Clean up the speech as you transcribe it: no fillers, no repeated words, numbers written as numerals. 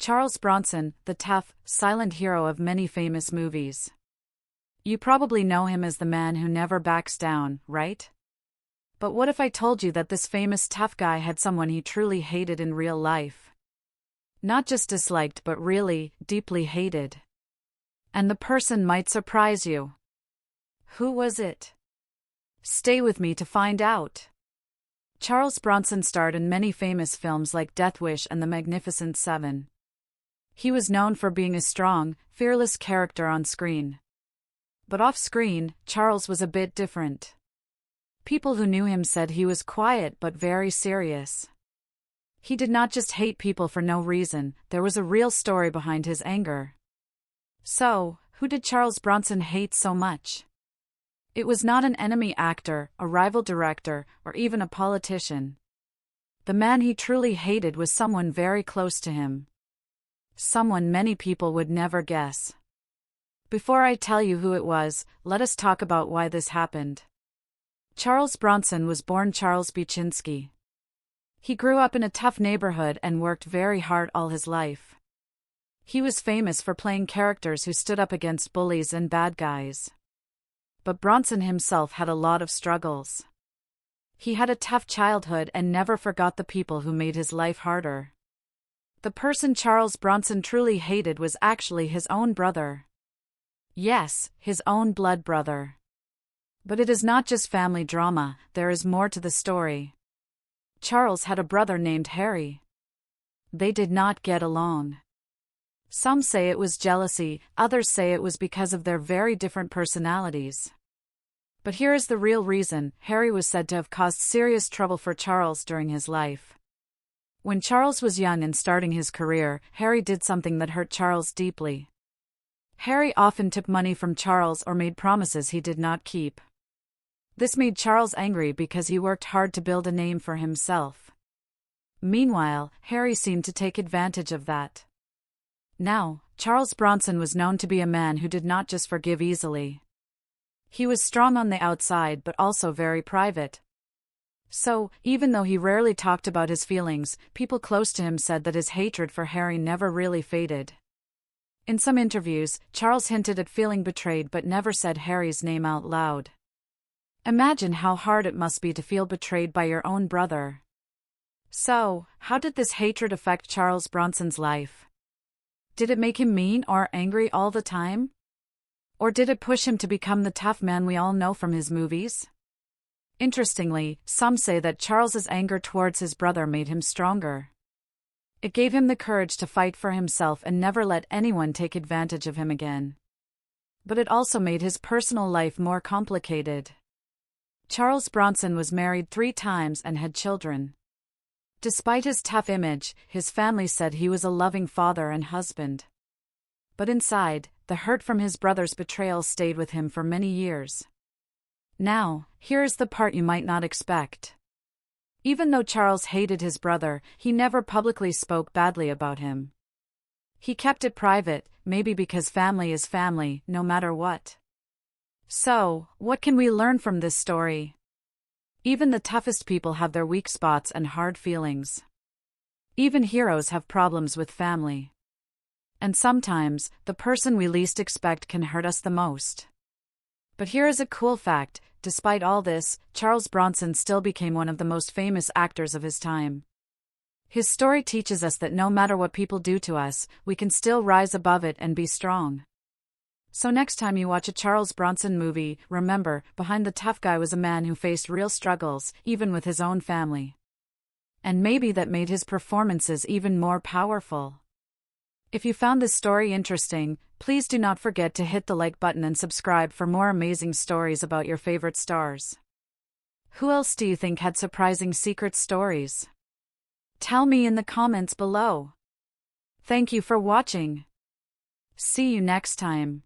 Charles Bronson, the tough, silent hero of many famous movies. You probably know him as the man who never backs down, right? But what if I told you that this famous tough guy had someone he truly hated in real life? Not just disliked but really, deeply hated. And the person might surprise you. Who was it? Stay with me to find out. Charles Bronson starred in many famous films like Death Wish and The Magnificent Seven. He was known for being a strong, fearless character on screen. But off-screen, Charles was a bit different. People who knew him said he was quiet but very serious. He did not just hate people for no reason, there was a real story behind his anger. So, who did Charles Bronson hate so much? It was not an enemy actor, a rival director, or even a politician. The man he truly hated was someone very close to him. Someone many people would never guess. Before I tell you who it was, let us talk about why this happened. Charles Bronson was born Charles Buczynski. He grew up in a tough neighborhood and worked very hard all his life. He was famous for playing characters who stood up against bullies and bad guys. But Bronson himself had a lot of struggles. He had a tough childhood and never forgot the people who made his life harder. The person Charles Bronson truly hated was actually his own brother. Yes, his own blood brother. But it is not just family drama, there is more to the story. Charles had a brother named Harry. They did not get along. Some say it was jealousy, others say it was because of their very different personalities. But here is the real reason: Harry was said to have caused serious trouble for Charles during his life. When Charles was young and starting his career, Harry did something that hurt Charles deeply. Harry often took money from Charles or made promises he did not keep. This made Charles angry because he worked hard to build a name for himself. Meanwhile, Harry seemed to take advantage of that. Now, Charles Bronson was known to be a man who did not just forgive easily. He was strong on the outside but also very private. So, even though he rarely talked about his feelings, people close to him said that his hatred for Harry never really faded. In some interviews, Charles hinted at feeling betrayed but never said Harry's name out loud. Imagine how hard it must be to feel betrayed by your own brother. So, how did this hatred affect Charles Bronson's life? Did it make him mean or angry all the time? Or did it push him to become the tough man we all know from his movies? Interestingly, some say that Charles's anger towards his brother made him stronger. It gave him the courage to fight for himself and never let anyone take advantage of him again. But it also made his personal life more complicated. Charles Bronson was married 3 times and had children. Despite his tough image, his family said he was a loving father and husband. But inside, the hurt from his brother's betrayal stayed with him for many years. Now, here is the part you might not expect. Even though Charles hated his brother, he never publicly spoke badly about him. He kept it private, maybe because family is family, no matter what. So, what can we learn from this story? Even the toughest people have their weak spots and hard feelings. Even heroes have problems with family. And sometimes, the person we least expect can hurt us the most. But here is a cool fact: despite all this, Charles Bronson still became one of the most famous actors of his time. His story teaches us that no matter what people do to us, we can still rise above it and be strong. So next time you watch a Charles Bronson movie, remember, behind the tough guy was a man who faced real struggles, even with his own family. And maybe that made his performances even more powerful. If you found this story interesting, please do not forget to hit the like button and subscribe for more amazing stories about your favorite stars. Who else do you think had surprising secret stories? Tell me in the comments below. Thank you for watching. See you next time.